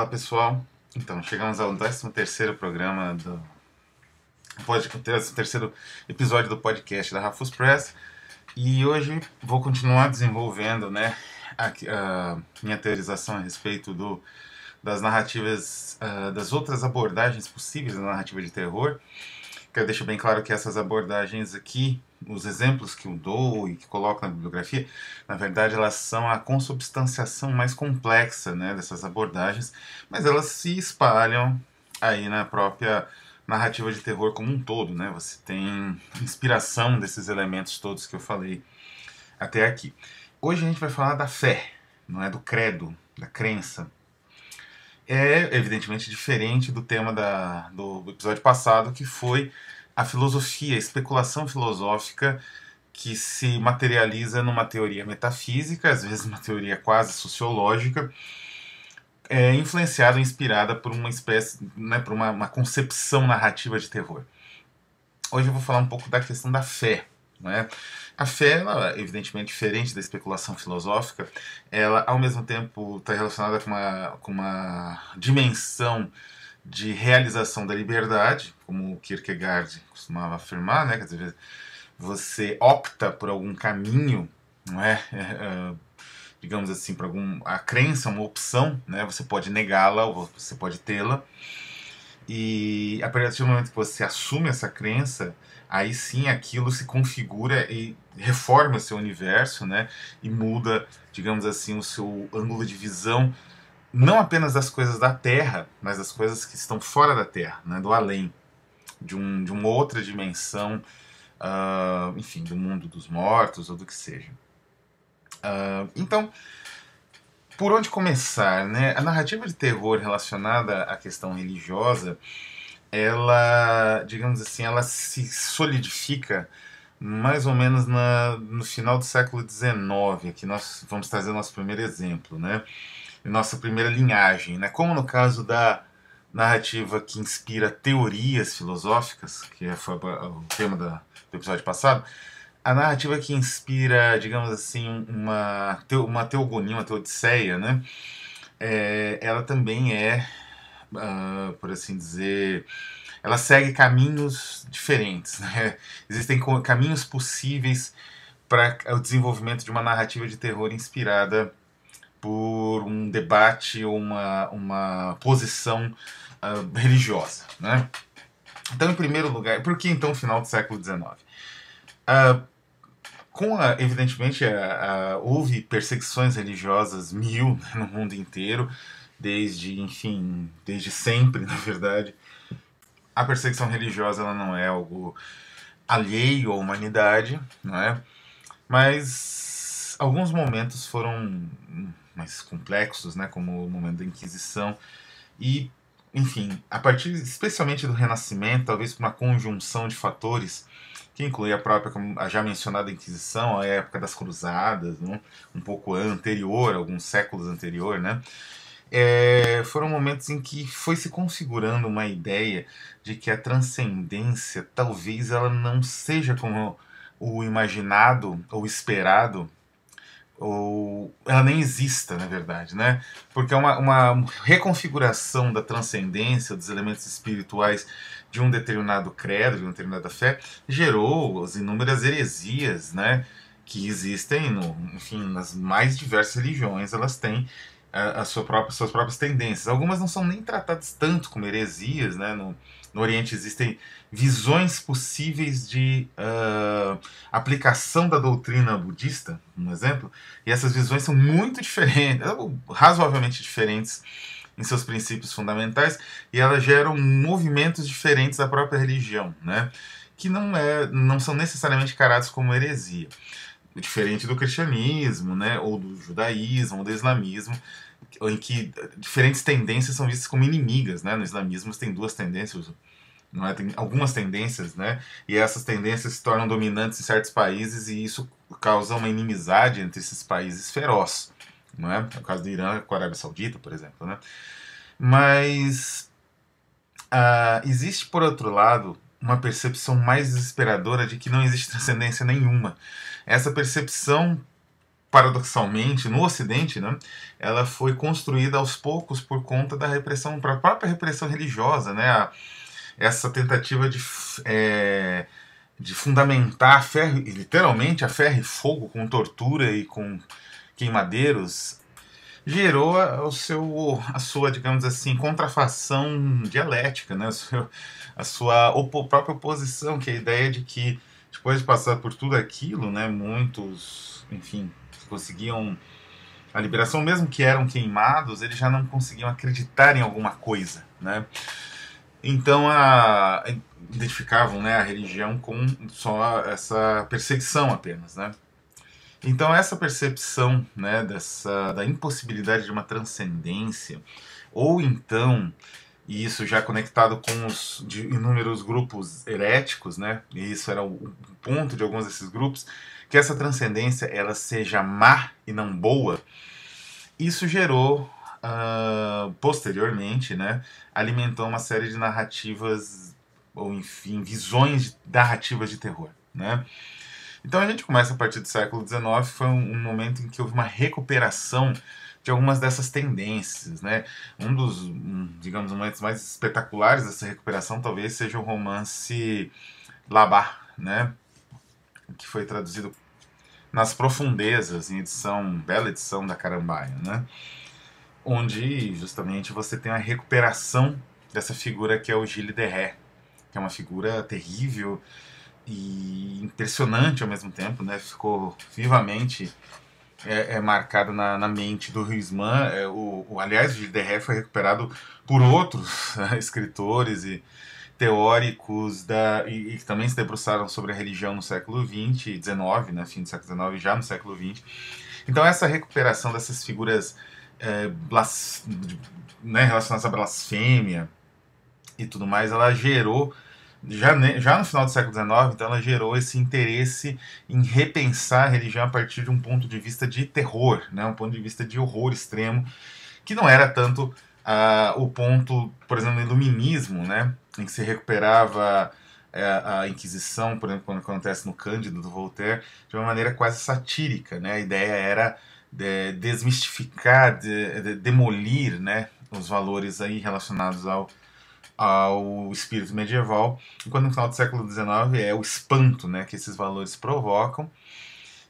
Olá pessoal, então chegamos ao 13º programa do 13º episódio do podcast da Rafus Press e hoje vou continuar desenvolvendo, né, a minha teorização a respeito das narrativas, das outras abordagens possíveis da narrativa de terror. Quero deixar bem claro que essas abordagens aqui, os exemplos que eu dou e que coloco na bibliografia, na verdade elas são a consubstanciação mais complexa, né, dessas abordagens, mas elas se espalham aí na própria narrativa de terror como um todo, né? Você tem inspiração desses elementos todos que eu falei até aqui. Hoje a gente vai falar da fé, não é do credo, da crença. É evidentemente diferente do tema do episódio passado, que foi a filosofia, a especulação filosófica que se materializa numa teoria metafísica, às vezes uma teoria quase sociológica, influenciada, inspirada por uma espécie, né, por uma concepção narrativa de terror. Hoje eu vou falar um pouco da questão da fé. Né? A fé, ela, evidentemente, diferente da especulação filosófica, ela, ao mesmo tempo, está relacionada com uma dimensão de realização da liberdade, como o Kierkegaard costumava afirmar, né? Quer dizer, você opta por algum caminho, não é? Digamos assim, por a crença é uma opção, né? Você pode negá-la ou você pode tê-la. E a partir do momento que você assume essa crença, aí sim aquilo se configura e reforma o seu universo, né? E muda, digamos assim, o seu ângulo de visão, não apenas das coisas da Terra, mas das coisas que estão fora da Terra, né? Do além, de uma outra dimensão, enfim, do mundo dos mortos ou do que seja. Então, por onde começar, né? A narrativa de terror relacionada à questão religiosa, ela, digamos assim, ela se solidifica mais ou menos no final do século XIX. Aqui nós vamos trazer nosso primeiro exemplo, né? Nossa primeira linhagem, né? Como no caso da narrativa que inspira teorias filosóficas, que foi o tema do episódio passado, a narrativa que inspira, digamos assim, uma teogonia, uma teodiceia, né? Ela também por assim dizer, ela segue caminhos diferentes, né? Existem caminhos possíveis para o desenvolvimento de uma narrativa de terror inspirada por um debate ou uma posição religiosa, né? Então, em primeiro lugar, por que então o final do século XIX? Evidentemente, houve perseguições religiosas né, no mundo inteiro, desde sempre, na verdade. A perseguição religiosa ela não é algo alheio à humanidade, não é? Mas alguns momentos foram mais complexos, né, como o momento da Inquisição, e, enfim, a partir especialmente do Renascimento, talvez por uma conjunção de fatores, que inclui a própria, como a já mencionada Inquisição, a época das Cruzadas, né, um pouco anterior, alguns séculos anterior, né, foram momentos em que foi se configurando uma ideia de que a transcendência talvez ela não seja como o imaginado ou esperado, ou ela nem exista, na verdade, né? Porque uma reconfiguração da transcendência, dos elementos espirituais de um determinado credo, de uma determinada fé, gerou as inúmeras heresias, né? Que existem, enfim, nas mais diversas religiões, elas têm suas próprias tendências. Algumas não são nem tratadas tanto como heresias, né? No Oriente existem visões possíveis de aplicação da doutrina budista, um exemplo, e essas visões são muito diferentes, razoavelmente diferentes em seus princípios fundamentais, e elas geram movimentos diferentes da própria religião, né? Que não são necessariamente encarados como heresia. Diferente do cristianismo, né, ou do judaísmo, ou do islamismo, em que diferentes tendências são vistas como inimigas, né? No islamismo tem duas tendências, não é? Tem algumas tendências, né? E essas tendências se tornam dominantes em certos países e isso causa uma inimizade entre esses países feroz, não é? É o caso do Irã com a Arábia Saudita, por exemplo, né? Mas existe, por outro lado, uma percepção mais desesperadora de que não existe transcendência nenhuma. Essa percepção paradoxalmente, no Ocidente, né, ela foi construída aos poucos por conta da repressão, a própria repressão religiosa, né, essa tentativa de fundamentar a ferro, literalmente a ferro e fogo, com tortura e com queimadeiros, gerou a sua, digamos assim, contrafação dialética, né, a sua própria oposição, que é a ideia de que depois de passar por tudo aquilo, né, muitos, enfim, conseguiam a liberação, mesmo que eram queimados, eles já não conseguiam acreditar em alguma coisa, né? Então identificavam, né, a religião com só essa perseguição apenas, né? Então essa percepção, né, da impossibilidade de uma transcendência, ou então, e isso já conectado com os de inúmeros grupos heréticos, né, e isso era o ponto de alguns desses grupos, que essa transcendência ela seja má e não boa, isso gerou, posteriormente, né, alimentou uma série de narrativas, ou enfim, visões narrativas de terror, né? Então a gente começa a partir do século XIX, foi um momento em que houve uma recuperação de algumas dessas tendências, né? Um dos, digamos, momentos mais espetaculares dessa recuperação talvez seja o romance Labar, né? Que foi traduzido Nas Profundezas, em edição, bela edição da Carambaia, né? Onde justamente você tem a recuperação dessa figura que é o Gilles de Rais, que é uma figura terrível e impressionante ao mesmo tempo, né? Ficou vivamente marcado na mente do Huysmans. Aliás, o Gilles de Rais foi recuperado por outros escritores e teóricos e que também se debruçaram sobre a religião no século XX e XIX, né? Fim do século XIX, já no século XX. Então essa recuperação dessas figuras né, relacionadas à blasfêmia e tudo mais, ela gerou já no final do século XIX, então ela gerou esse interesse em repensar a religião a partir de um ponto de vista de terror, né, um ponto de vista de horror extremo, que não era tanto o ponto, por exemplo, do iluminismo, né, em que se recuperava a Inquisição, por exemplo, quando acontece no Cândido do Voltaire, de uma maneira quase satírica, né, a ideia era desmistificar, demolir, né, os valores aí relacionados ao espírito medieval, enquanto no final do século XIX é o espanto, né, que esses valores provocam.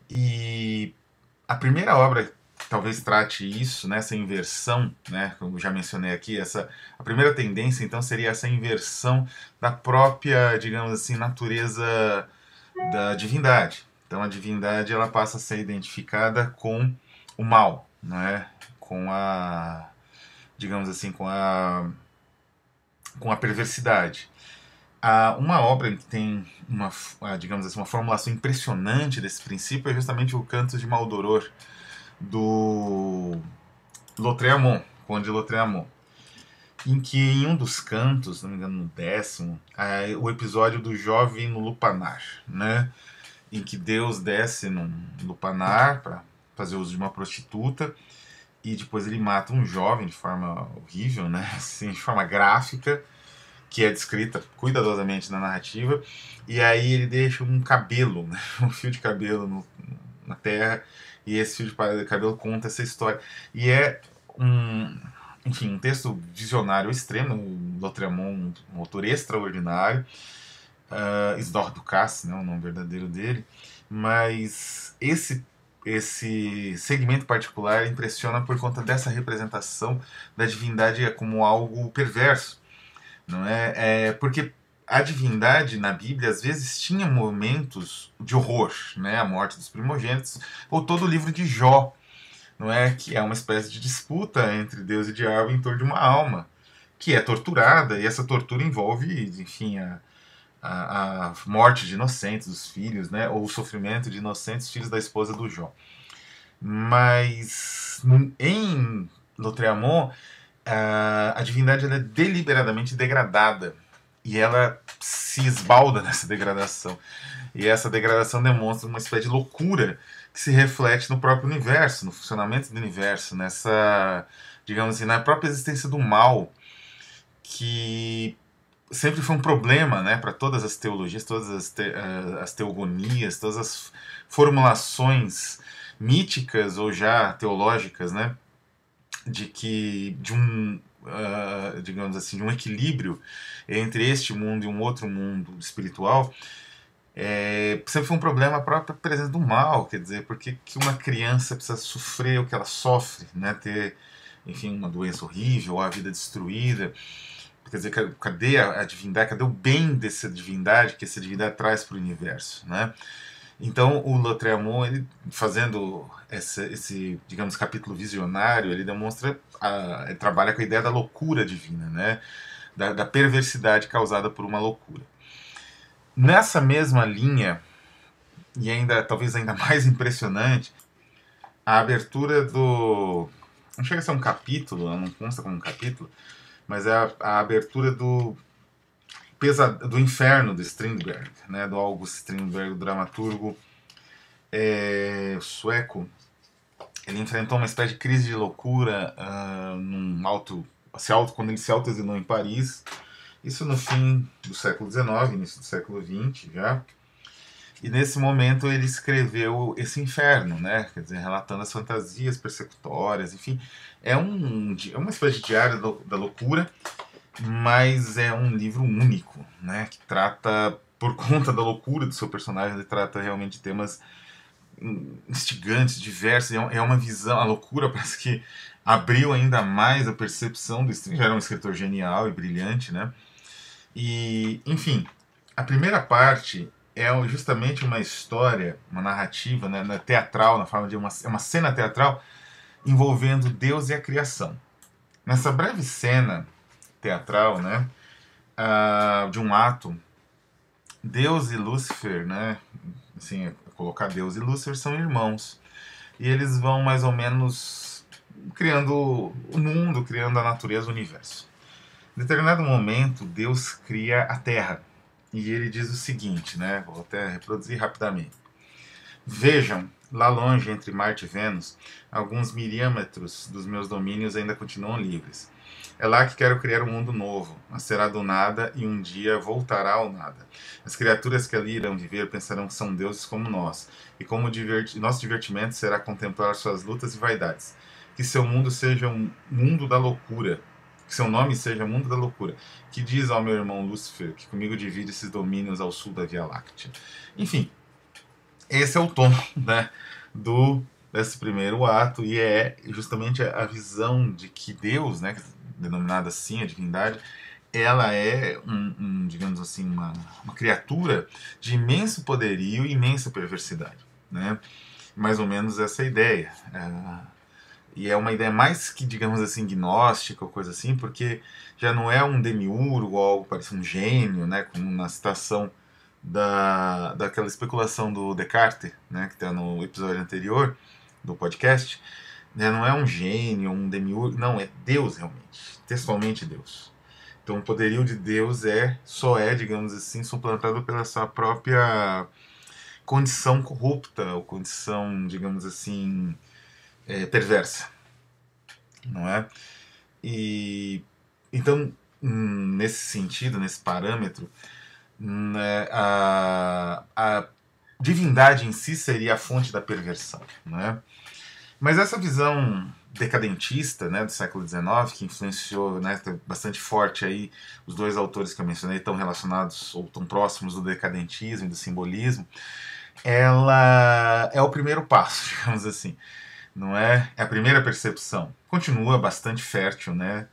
E a primeira obra que talvez trate isso, né, essa inversão, né, como já mencionei aqui, a primeira tendência então seria essa inversão da própria, digamos assim, natureza da divindade. Então a divindade ela passa a ser identificada com o mal, né, com a, digamos assim, com a perversidade. Uma obra que tem digamos assim, uma formulação impressionante desse princípio é justamente o Cantos de Maldoror, do Lautréamont, Conde de Lautréamont, em que em um dos cantos, se não me engano no 10º, o episódio do jovem no lupanar, né? Em que Deus desce num lupanar para fazer uso de uma prostituta e depois ele mata um jovem de forma horrível, né? Assim, de forma gráfica, que é descrita cuidadosamente na narrativa, e aí ele deixa um cabelo, né? Um fio de cabelo na terra, e esse fio de cabelo conta essa história. E é enfim, um texto visionário extremo, o Lautréamont, um autor extraordinário, Isidore Ducasse, né, o nome verdadeiro dele, mas esse segmento particular impressiona por conta dessa representação da divindade como algo perverso, não é? Porque a divindade na Bíblia às vezes tinha momentos de horror, né? A morte dos primogênitos, ou todo o livro de Jó, não é? Que é uma espécie de disputa entre Deus e diabo em torno de uma alma que é torturada, e essa tortura envolve, enfim, a morte de inocentes, dos filhos, né? Ou o sofrimento de inocentes filhos da esposa do Jó. Mas em Lautréamont, a divindade ela é deliberadamente degradada e ela se esbalda nessa degradação. E essa degradação demonstra uma espécie de loucura que se reflete no próprio universo, no funcionamento do universo, nessa, digamos assim, na própria existência do mal, que sempre foi um problema, né, para todas as teologias, todas as teogonias, todas as formulações míticas ou já teológicas, né, de um, digamos assim, de um equilíbrio entre este mundo e um outro mundo espiritual, sempre foi um problema a própria presença do mal, quer dizer, por que uma criança precisa sofrer o que ela sofre, né, ter, enfim, uma doença horrível, ou a vida destruída, quer dizer, cadê a divindade, cadê o bem dessa divindade que essa divindade traz para o universo, né? Então o Lautréamont, ele fazendo esse, digamos, capítulo visionário, ele demonstra, ele trabalha com a ideia da loucura divina, né? Da perversidade causada por uma loucura. Nessa mesma linha, e ainda talvez ainda mais impressionante, a abertura do... Não chega a ser um capítulo, não consta como um capítulo, mas é a abertura do Inferno de Strindberg, né, do August Strindberg, o dramaturgo sueco. Ele enfrentou uma espécie de crise de loucura quando ele se autoexilou em Paris. Isso no fim do século XIX, início do século XX já. E nesse momento ele escreveu esse Inferno, né? Quer dizer, relatando as fantasias persecutórias, enfim. É uma espécie de diário da loucura, mas é um livro único, né? Que trata, por conta da loucura do seu personagem, ele trata realmente de temas instigantes, diversos. É uma visão, a loucura parece que abriu ainda mais a percepção do String. Já era um escritor genial e brilhante, né? E, enfim, a primeira parte é justamente uma história, uma narrativa, né, teatral, na forma de uma cena teatral envolvendo Deus e a criação. Nessa breve cena teatral, né, de um ato, Deus e Lúcifer, né, assim, colocar Deus e Lúcifer são irmãos. E eles vão mais ou menos criando o mundo, criando a natureza, o universo. Em determinado momento, Deus cria a Terra. E ele diz o seguinte, né? Vou até reproduzir rapidamente. Vejam, lá longe, entre Marte e Vênus, alguns milímetros dos meus domínios ainda continuam livres. É lá que quero criar um mundo novo. Nascerá do nada e um dia voltará ao nada. As criaturas que ali irão viver pensarão que são deuses como nós, e como nosso divertimento será contemplar suas lutas e vaidades. Que seu mundo seja um mundo da loucura, que seu nome seja Mundo da Loucura, que diz ao meu irmão Lúcifer que comigo divide esses domínios ao sul da Via Láctea. Enfim, esse é o tom, né, desse primeiro ato, e é justamente a visão de que Deus, né, denominada assim a divindade, ela é digamos assim, uma criatura de imenso poderio e imensa perversidade, né? Mais ou menos essa ideia. E é uma ideia mais que, digamos assim, gnóstica ou coisa assim, porque já não é um demiurgo ou algo parecido, um gênio, né, como na citação daquela especulação do Descartes, né, que está no episódio anterior do podcast, né, não é um gênio, um demiurgo, não, é Deus realmente, textualmente Deus. Então o poderio de Deus só é, digamos assim, suplantado pela sua própria condição corrupta, ou condição, digamos assim, perversa, não é? E então, nesse sentido, nesse parâmetro, né, a divindade em si seria a fonte da perversão, não é? Mas essa visão decadentista, né, do século XIX, que influenciou, né, bastante forte aí, os dois autores que eu mencionei estão relacionados ou tão próximos do decadentismo e do simbolismo, ela é o primeiro passo, digamos assim, não é? É a primeira percepção. Continua bastante fértil, né,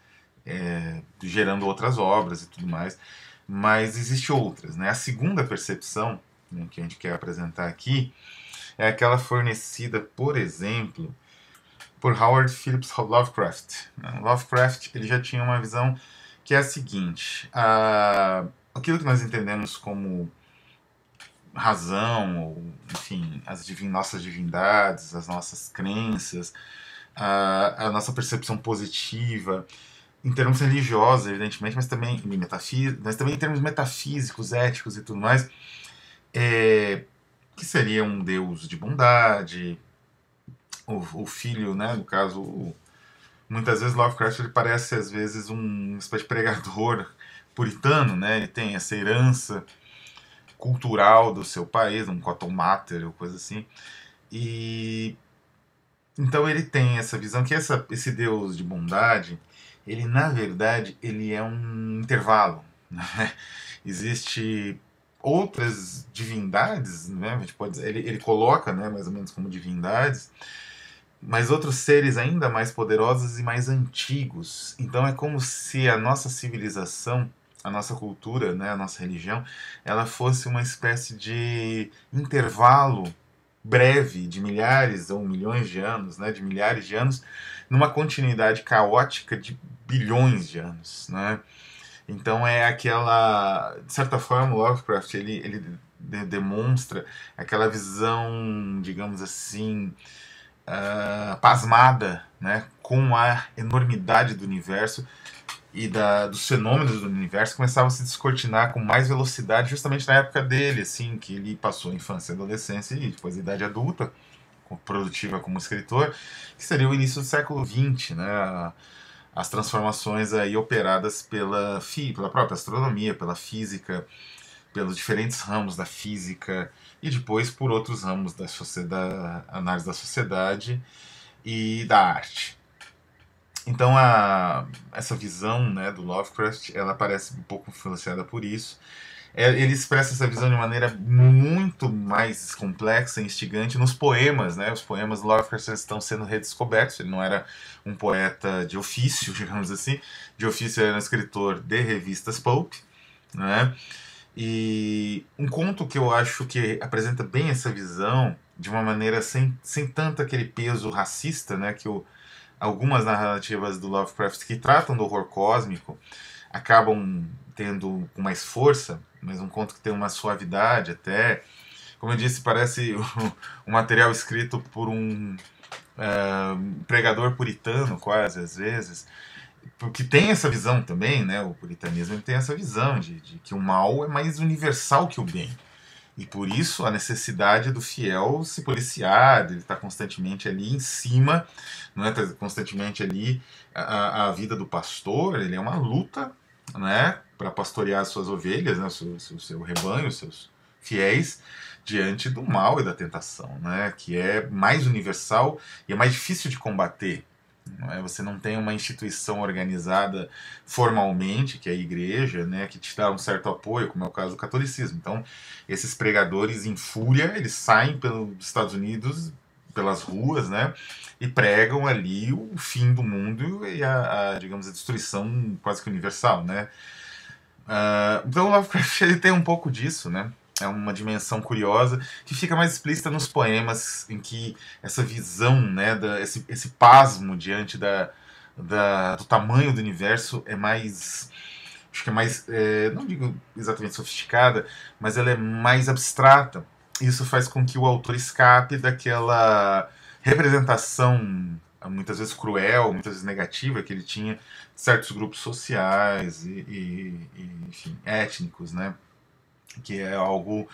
gerando outras obras e tudo mais, mas existe outras, né? A segunda percepção, né, que a gente quer apresentar aqui é aquela fornecida, por exemplo, por Howard Phillips Lovecraft. Lovecraft, ele já tinha uma visão que é a seguinte: aquilo que nós entendemos como razão, ou enfim, nossas divindades, as nossas crenças, a nossa percepção positiva, em termos religiosos, evidentemente, mas também em termos metafísicos, éticos e tudo mais, que seria um Deus de bondade, o filho, né, no caso, muitas vezes Lovecraft ele parece às vezes uma espécie de pregador puritano, né, ele tem essa herança cultural do seu país, um cotton mater ou coisa assim, e Então ele tem essa visão que esse Deus de bondade, ele na verdade ele é um intervalo, né? Existe outras divindades, né? A gente pode dizer, ele coloca, né, mais ou menos como divindades, mas outros seres ainda mais poderosos e mais antigos. Então é como se a nossa civilização, a nossa cultura, né, a nossa religião, ela fosse uma espécie de intervalo breve de milhares ou milhões de anos, né, de milhares de anos, numa continuidade caótica de bilhões de anos, né? Então é aquela, de certa forma, o Lovecraft ele demonstra aquela visão, digamos assim, pasmada, né, com a enormidade do universo e dos fenômenos do universo começavam a se descortinar com mais velocidade justamente na época dele, assim, que ele passou a infância, a adolescência e depois a idade adulta, produtiva como escritor, que seria o início do século XX, né, as transformações aí operadas pela própria astronomia, pela física, pelos diferentes ramos da física e depois por outros ramos da análise da sociedade e da arte. Então essa visão, né, do Lovecraft, ela parece um pouco influenciada por isso. Ele expressa essa visão de maneira muito mais complexa e instigante nos poemas, né? Os poemas do Lovecraft estão sendo redescobertos. Ele não era um poeta de ofício, digamos assim. De ofício, ele era um escritor de revistas pulp, né? E um conto que eu acho que apresenta bem essa visão de uma maneira sem tanto aquele peso racista, né? Algumas narrativas do Lovecraft que tratam do horror cósmico acabam tendo com mais força, mas um conto que tem uma suavidade até. Como eu disse, parece um material escrito por um pregador puritano, quase, às vezes, porque tem essa visão também, né? O puritanismo ele tem essa visão de que o mal é mais universal que o bem. E por isso a necessidade do fiel se policiar, ele está constantemente ali em cima, não é? Tá constantemente ali a vida do pastor, ele é uma luta, né? Para pastorear as suas ovelhas, né? O seu rebanho, os seus fiéis, diante do mal e da tentação, né? Que é mais universal e é mais difícil de combater. Não é? Você não tem uma instituição organizada formalmente, que é a igreja, né, que te dá um certo apoio, como é o caso do catolicismo. Então, esses pregadores em fúria, eles saem pelos Estados Unidos, pelas ruas, né, e pregam ali o fim do mundo e digamos, a destruição quase que universal, né. Então, o Lovecraft ele tem um pouco disso, né. É uma dimensão curiosa que fica mais explícita nos poemas, em que essa visão, né, esse pasmo diante do tamanho do universo é mais, acho que é mais, não digo exatamente sofisticada, mas ela é mais abstrata. Isso faz com que o autor escape daquela representação muitas vezes cruel, muitas vezes negativa que ele tinha de certos grupos sociais enfim, étnicos, né? Que é algo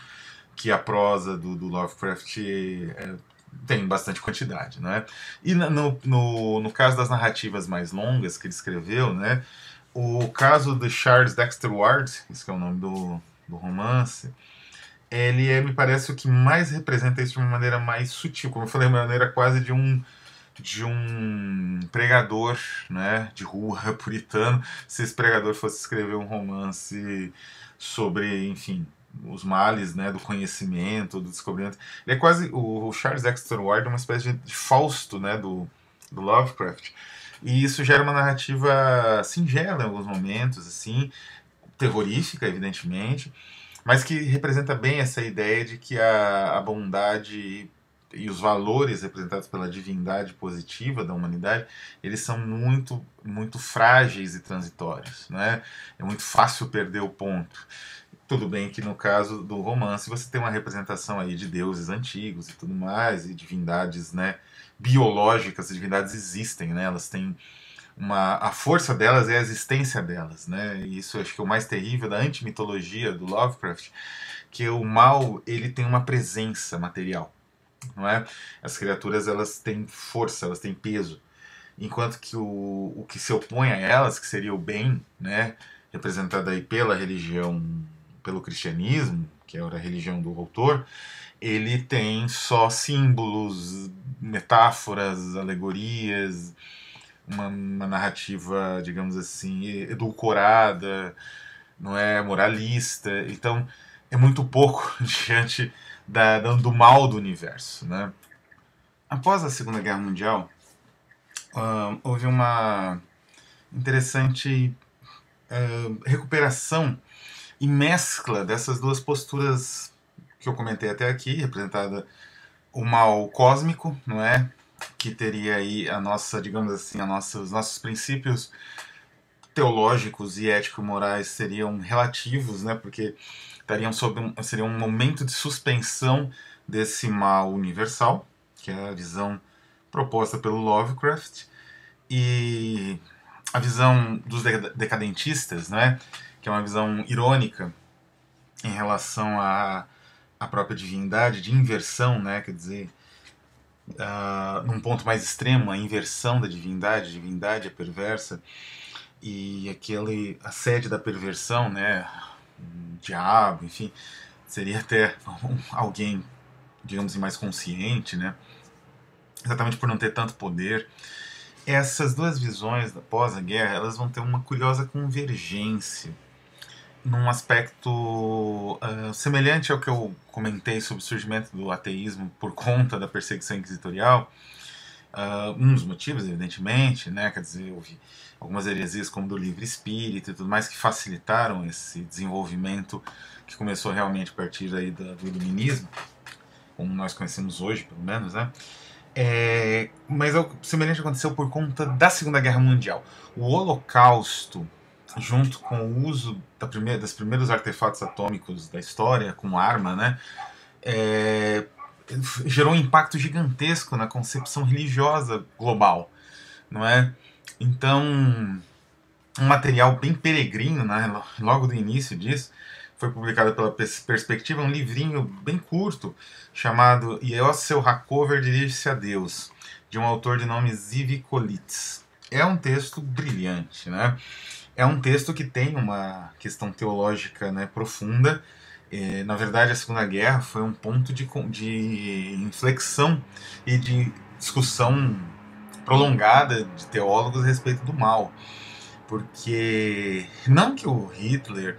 que a prosa do Lovecraft tem bastante quantidade, né? E no caso das narrativas mais longas que ele escreveu, né? O caso de Charles Dexter Ward, esse que é o nome do romance, ele me parece o que mais representa isso de uma maneira mais sutil, como eu falei, uma maneira quase de um pregador, né, de rua puritano, se esse pregador fosse escrever um romance sobre, enfim, os males, né, do conhecimento, do descobrimento. Ele é quase o Charles Dexter Ward, é uma espécie de Fausto, né, do Lovecraft. E isso gera uma narrativa singela em alguns momentos, assim, terrorífica, evidentemente, mas que representa bem essa ideia de que a bondade e os valores representados pela divindade positiva da humanidade, eles são muito, muito frágeis e transitórios, né? É muito fácil perder o ponto. Tudo bem que no caso do romance você tem uma representação aí de deuses antigos e tudo mais, e divindades, né, biológicas, as divindades existem, né? Elas têm a força delas é a existência delas, né? E isso acho que é o mais terrível da antimitologia do Lovecraft, que o mal ele tem uma presença material, não é? As criaturas elas têm força, elas têm peso, enquanto que o que se opõe a elas, que seria o bem, né? Representado aí pela religião, pelo cristianismo, que era a religião do autor, ele tem só símbolos, metáforas, alegorias, uma narrativa, digamos assim, edulcorada, não é moralista. Então é muito pouco diante do mal do universo, né? Após a Segunda Guerra Mundial, houve uma interessante recuperação e mescla dessas duas posturas que eu comentei até aqui, representada o mal cósmico, não é? Que teria aí a nossa, digamos assim, os nossos princípios teológicos e ético-morais seriam relativos, né? Porque seria um momento de suspensão desse mal universal, que é a visão proposta pelo Lovecraft, e a visão dos decadentistas, né? Que é uma visão irônica em relação à própria divindade, de inversão, né? Quer dizer, num ponto mais extremo, a inversão da divindade, a divindade é perversa, e a sede da perversão, né? Um diabo, enfim, seria até alguém, digamos assim, mais consciente, né? Exatamente por não ter tanto poder. Essas duas visões após a guerra, elas vão ter uma curiosa convergência num aspecto semelhante ao que eu comentei sobre o surgimento do ateísmo por conta da perseguição inquisitorial. Um dos motivos, evidentemente, né, quer dizer, houve algumas heresias como do livre espírito e tudo mais que facilitaram esse desenvolvimento que começou realmente a partir aí do iluminismo, como nós conhecemos hoje, pelo menos, né? Mas o semelhante aconteceu por conta da Segunda Guerra Mundial. O Holocausto, junto com o uso dos primeiros artefatos atômicos da história como arma, né, gerou um impacto gigantesco na concepção religiosa global, não é? Então, um material bem peregrino, né, logo do início disso, foi publicado pela Perspectiva, um livrinho bem curto chamado Yosel Hakover Dirige-se a Deus, de um autor de nome Ziv Kolitz. É um texto brilhante, né? É um texto que tem uma questão teológica, né, profunda. Na verdade, a Segunda Guerra foi um ponto de inflexão e de discussão prolongada de teólogos a respeito do mal. Porque não que o Hitler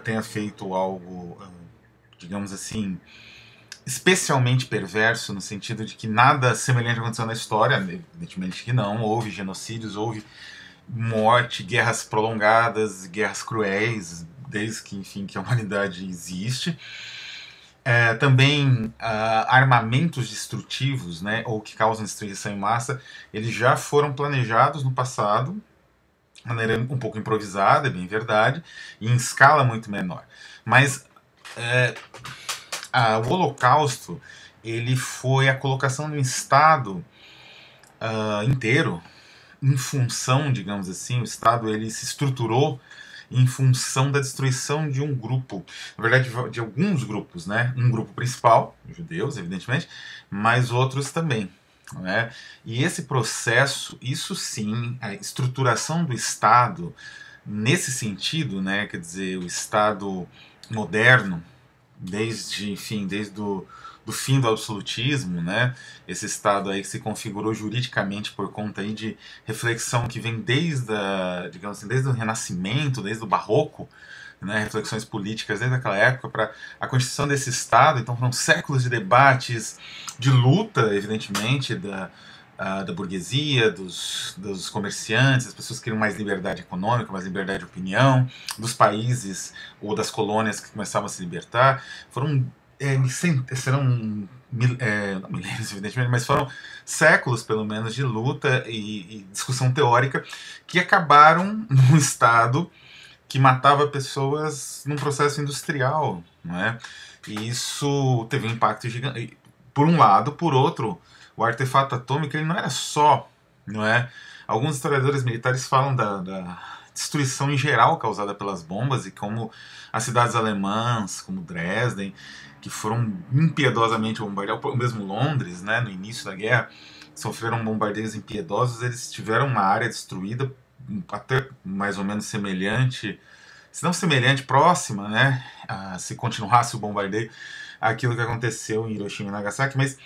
tenha feito algo, digamos assim, especialmente perverso, no sentido de que nada semelhante aconteceu na história, evidentemente que não, houve genocídios, houve morte, guerras prolongadas, guerras cruéis, desde que, enfim, que a humanidade existe. Também armamentos destrutivos, né, ou que causam destruição em massa, eles já foram planejados no passado, de maneira um pouco improvisada, é bem verdade, e em escala muito menor. Mas o Holocausto, ele foi a colocação de um Estado inteiro em função, digamos assim, o Estado ele se estruturou em função da destruição de um grupo, na verdade de alguns grupos, né? Um grupo principal, os judeus, evidentemente, mas outros também. Né? E esse processo, isso sim, a estruturação do Estado, nesse sentido, né? Quer dizer, o Estado moderno, desde do fim do absolutismo, né? Esse Estado aí que se configurou juridicamente por conta aí de reflexão que vem digamos assim, desde o Renascimento, desde o Barroco, né? Reflexões políticas desde aquela época para a constituição desse Estado. Então foram séculos de debates, de luta, evidentemente, da burguesia, dos comerciantes, as pessoas que queriam mais liberdade econômica, mais liberdade de opinião, dos países ou das colônias que começavam a se libertar. Serão não milênios, evidentemente, mas foram séculos, pelo menos, de luta e discussão teórica que acabaram num Estado que matava pessoas num processo industrial, não é? E isso teve um impacto gigante. Por um lado, por outro, o artefato atômico ele não era só, não é? Alguns historiadores militares falam da destruição em geral causada pelas bombas e como as cidades alemãs, como Dresden, que foram impiedosamente bombardeadas, ou mesmo Londres, né, no início da guerra, sofreram bombardeios impiedosos, eles tiveram uma área destruída até mais ou menos semelhante, se não semelhante, próxima, né, se continuasse o bombardeio, aquilo que aconteceu em Hiroshima e Nagasaki, mas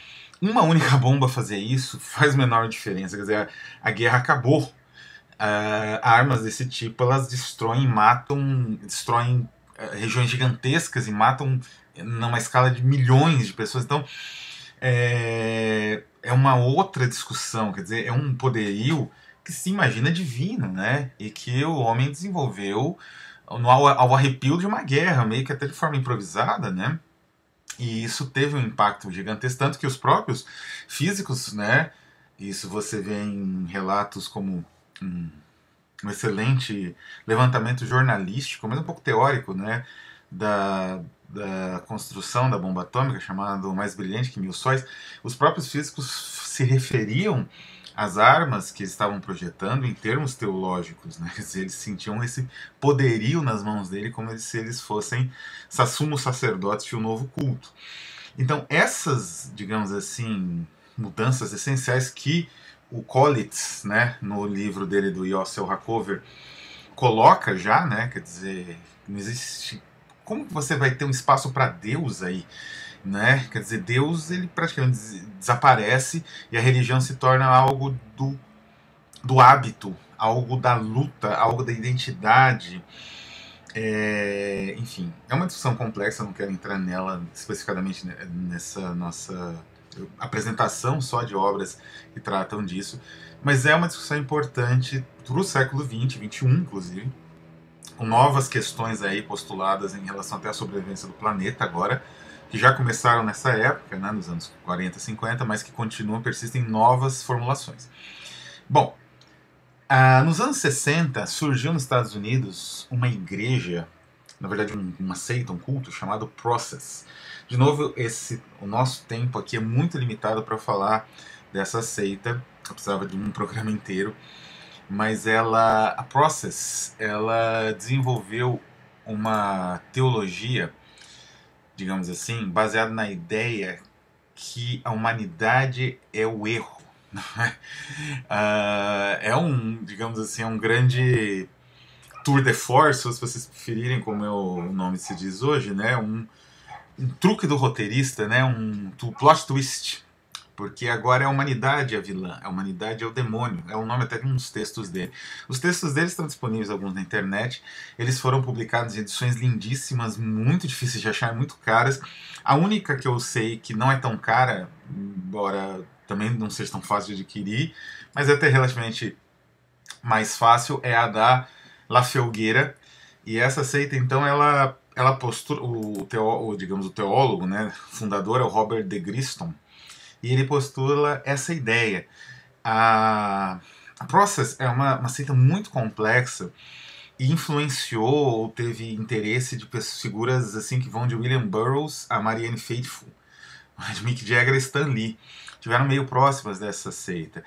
uma única bomba fazer isso faz menor diferença. Quer dizer, a guerra acabou. Armas desse tipo, elas destroem, matam, destroem regiões gigantescas e matam numa escala de milhões de pessoas. Então, é uma outra discussão, quer dizer, é um poderio que se imagina divino, né? E que o homem desenvolveu ao arrepio de uma guerra, meio que até de forma improvisada, né? E isso teve um impacto gigantesco, tanto que os próprios físicos, né? Isso você vê em relatos como um, um excelente levantamento jornalístico, mas um pouco teórico, né? Da construção da bomba atômica, chamado Mais Brilhante que Mil Sóis. Os próprios físicos se referiam às armas que eles estavam projetando em termos teológicos, né? Quer dizer, eles sentiam esse poderio nas mãos dele como se eles fossem sumos sacerdotes de um novo culto. Então, essas, digamos assim, mudanças essenciais que o Collitz, né, no livro dele do Yossel Hakover, coloca já, né, quer dizer, não existe... Como que você vai ter um espaço para Deus aí? Né? Quer dizer, Deus ele praticamente desaparece e a religião se torna algo do hábito, algo da luta, algo da identidade. Enfim, é uma discussão complexa, não quero entrar nela especificamente nessa nossa apresentação só de obras que tratam disso, mas é uma discussão importante para o século XX, XXI, inclusive, com novas questões aí postuladas em relação até à sobrevivência do planeta agora, que já começaram nessa época, né, nos anos 40, 50, mas que continuam, persistem novas formulações. Bom, nos anos 60 surgiu nos Estados Unidos uma igreja, na verdade uma seita, um culto chamado Process. De novo, o nosso tempo aqui é muito limitado para falar dessa seita, eu precisava de um programa inteiro, mas a Process, ela desenvolveu uma teologia, digamos assim, baseada na ideia que a humanidade é o erro. Digamos assim, é um grande tour de force, se vocês preferirem, como o nome se diz hoje, né? Um truque do roteirista, né? Um plot twist. Porque agora é a humanidade a vilã, a humanidade é o demônio, é o nome até de uns textos dele. Os textos dele estão disponíveis alguns na internet, eles foram publicados em edições lindíssimas, muito difíceis de achar, muito caras. A única que eu sei que não é tão cara, embora também não seja tão fácil de adquirir, mas é até relativamente mais fácil, é a da La Felgueira. E essa seita, então, ela postura, digamos, o teólogo, né, fundador é o Robert de Griston, e ele postula essa ideia. A Process é uma seita muito complexa e influenciou ou teve interesse de figuras assim que vão de William Burroughs a Marianne Faithfull, de Mick Jagger e Stan Lee. Tiveram meio próximas dessa seita.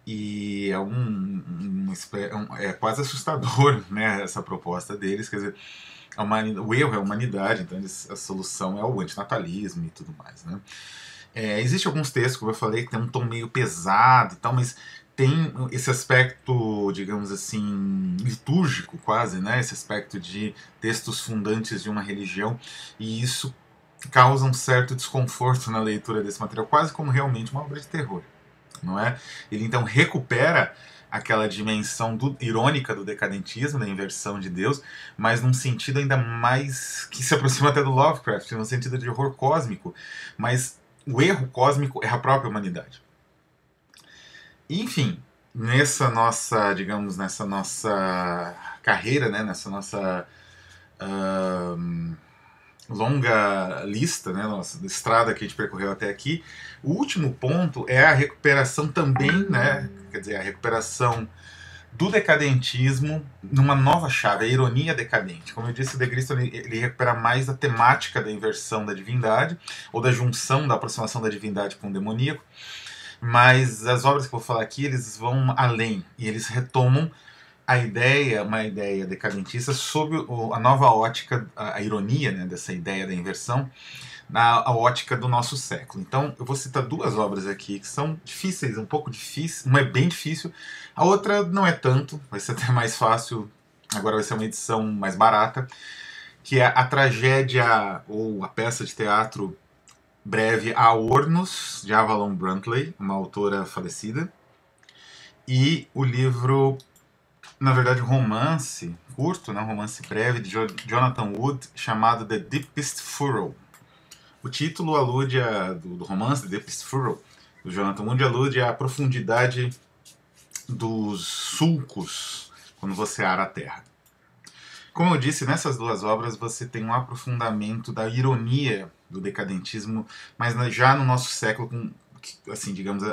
E é quase assustador, né, essa proposta deles. Quer dizer, o erro é a humanidade, então a solução é o antinatalismo e tudo mais, né? Existem alguns textos, como eu falei, que tem um tom meio pesado e tal, mas tem esse aspecto, digamos assim, litúrgico quase, né? Esse aspecto de textos fundantes de uma religião, e isso causa um certo desconforto na leitura desse material, quase como realmente uma obra de terror, não é? Ele então recupera aquela dimensão irônica do decadentismo, da inversão de Deus, mas num sentido ainda mais que se aproxima até do Lovecraft, num sentido de horror cósmico, mas o erro cósmico é a própria humanidade. Enfim, nessa nossa, digamos, nessa nossa carreira, né, nessa nossa longa lista, né, nossa estrada que a gente percorreu até aqui, o último ponto é a recuperação também, né, quer dizer, a recuperação do decadentismo numa nova chave, a ironia decadente. Como eu disse, o De Cristo ele recupera mais a temática da inversão da divindade, ou da junção, da aproximação da divindade com o demoníaco, mas as obras que eu vou falar aqui, eles vão além, e eles retomam uma ideia decadentista sob a nova ótica, a ironia, né, dessa ideia da inversão, na ótica do nosso século. Então, eu vou citar duas obras aqui que são difíceis, um pouco difíceis, uma é bem difícil, a outra não é tanto, vai ser até mais fácil, agora vai ser uma edição mais barata, que é a tragédia, ou a peça de teatro breve A Ornos, de Avalon Brantley, uma autora falecida, e o livro, na verdade, um romance curto, né, um romance breve de Jonathan Wood, chamado The Deepest Furrow. O título alude do romance The Deepest Furrow, do Jonathan Wood, alude à profundidade dos sulcos quando você ara a terra. Como eu disse, nessas duas obras você tem um aprofundamento da ironia do decadentismo, mas já no nosso século, com, assim, digamos,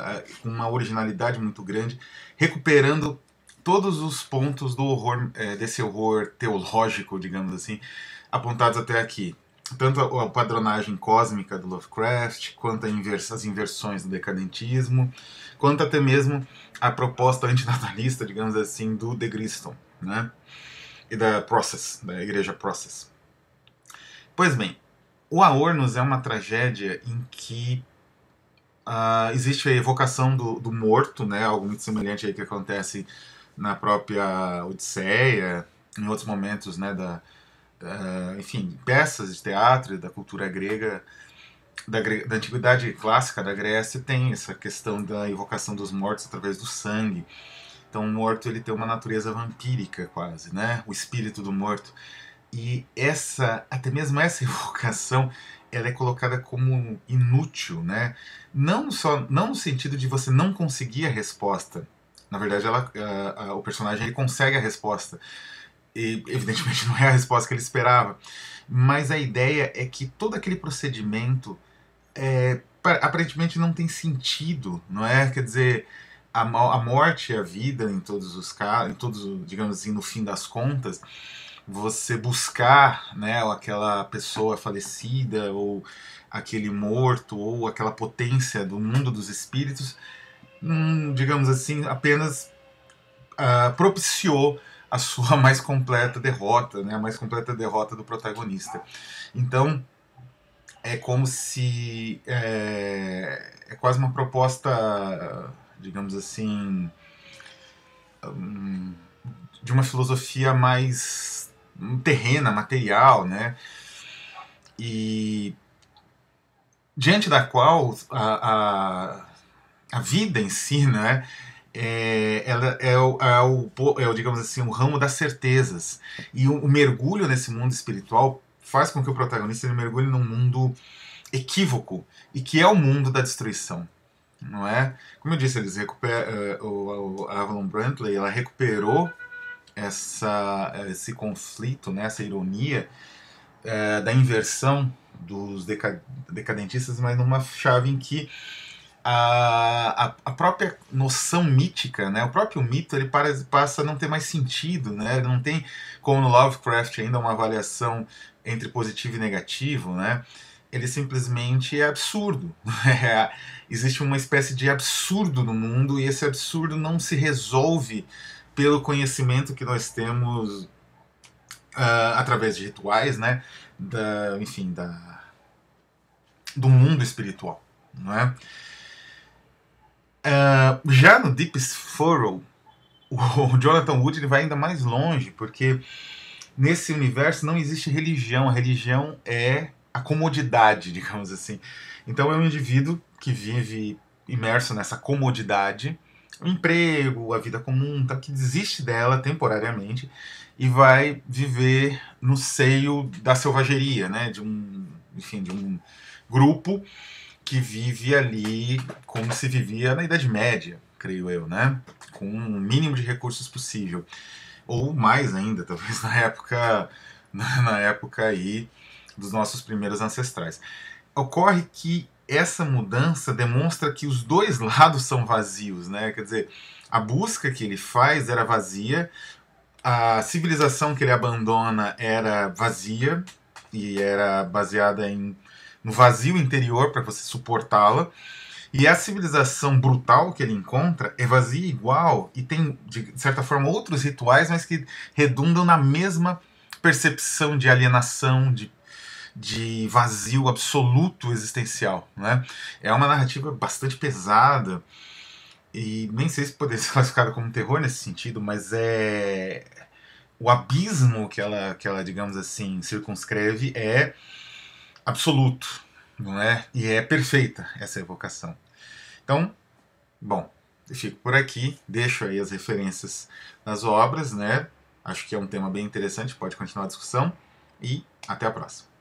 com uma originalidade muito grande, recuperando todos os pontos do horror, desse horror teológico, digamos assim, apontados até aqui. Tanto a padronagem cósmica do Lovecraft, quanto as inversões do decadentismo, quanto até mesmo a proposta antinatalista, digamos assim, do De Gristom, né? E da Process, da igreja Process. Pois bem, o Aornos é uma tragédia em que existe a evocação do morto, né? Algo muito semelhante aí que acontece na própria Odisseia, em outros momentos, né, enfim, peças de teatro e da cultura grega, da antiguidade clássica da Grécia, tem essa questão da evocação dos mortos através do sangue. Então o morto ele tem uma natureza vampírica quase, né? O espírito do morto. E até mesmo essa evocação, ela é colocada como inútil, né? Não no sentido de você não conseguir a resposta. Na verdade, o personagem ele consegue a resposta. E evidentemente não é a resposta que ele esperava. Mas a ideia é que todo aquele procedimento aparentemente não tem sentido, não é? Quer dizer, a morte e a vida em todos os casos, digamos assim, no fim das contas, você buscar, né, aquela pessoa falecida ou aquele morto ou aquela potência do mundo dos espíritos, digamos assim, apenas propiciou a sua mais completa derrota, né, a mais completa derrota do protagonista. Então é como se é quase uma proposta, digamos assim, de uma filosofia mais terrena, material, né? E diante da qual a vida em si, né? Ela digamos assim, o ramo das certezas. E o mergulho nesse mundo espiritual faz com que o protagonista ele mergulhe num mundo equívoco e que é o mundo da destruição, não é? Como eu disse, eles a Avalon Brantley ela recuperou esse conflito, né, essa ironia da inversão dos decadentistas, mas numa chave em que a própria noção mítica, né, o próprio mito, ele passa a não ter mais sentido, né, ele não tem, como no Lovecraft, ainda uma avaliação entre positivo e negativo, né, ele simplesmente é absurdo. Existe uma espécie de absurdo no mundo e esse absurdo não se resolve pelo conhecimento que nós temos através de rituais, né, do mundo espiritual, não é? Já no Deepest Furrow, o Jonathan Wood ele vai ainda mais longe, porque nesse universo não existe religião. A religião é a comodidade, digamos assim. Então é um indivíduo que vive imerso nessa comodidade, o emprego, a vida comum, que desiste dela temporariamente e vai viver no seio da selvageria, né? De um grupo que vive ali como se vivia na Idade Média, creio eu, né? Com o mínimo de recursos possível. Ou mais ainda, talvez na época aí dos nossos primeiros ancestrais. Ocorre que essa mudança demonstra que os dois lados são vazios, né? Quer dizer, a busca que ele faz era vazia, a civilização que ele abandona era vazia e era baseada no vazio interior para você suportá-la. E a civilização brutal que ele encontra é vazia igual e tem, de certa forma, outros rituais, mas que redundam na mesma percepção de alienação, de vazio absoluto existencial, né? É uma narrativa bastante pesada e nem sei se poderia ser classificada como terror nesse sentido, mas o abismo que ela, digamos assim, circunscreve é absoluto, não é? E é perfeita essa evocação. Então, bom, eu fico por aqui, deixo aí as referências nas obras, né? Acho que é um tema bem interessante, pode continuar a discussão e até a próxima.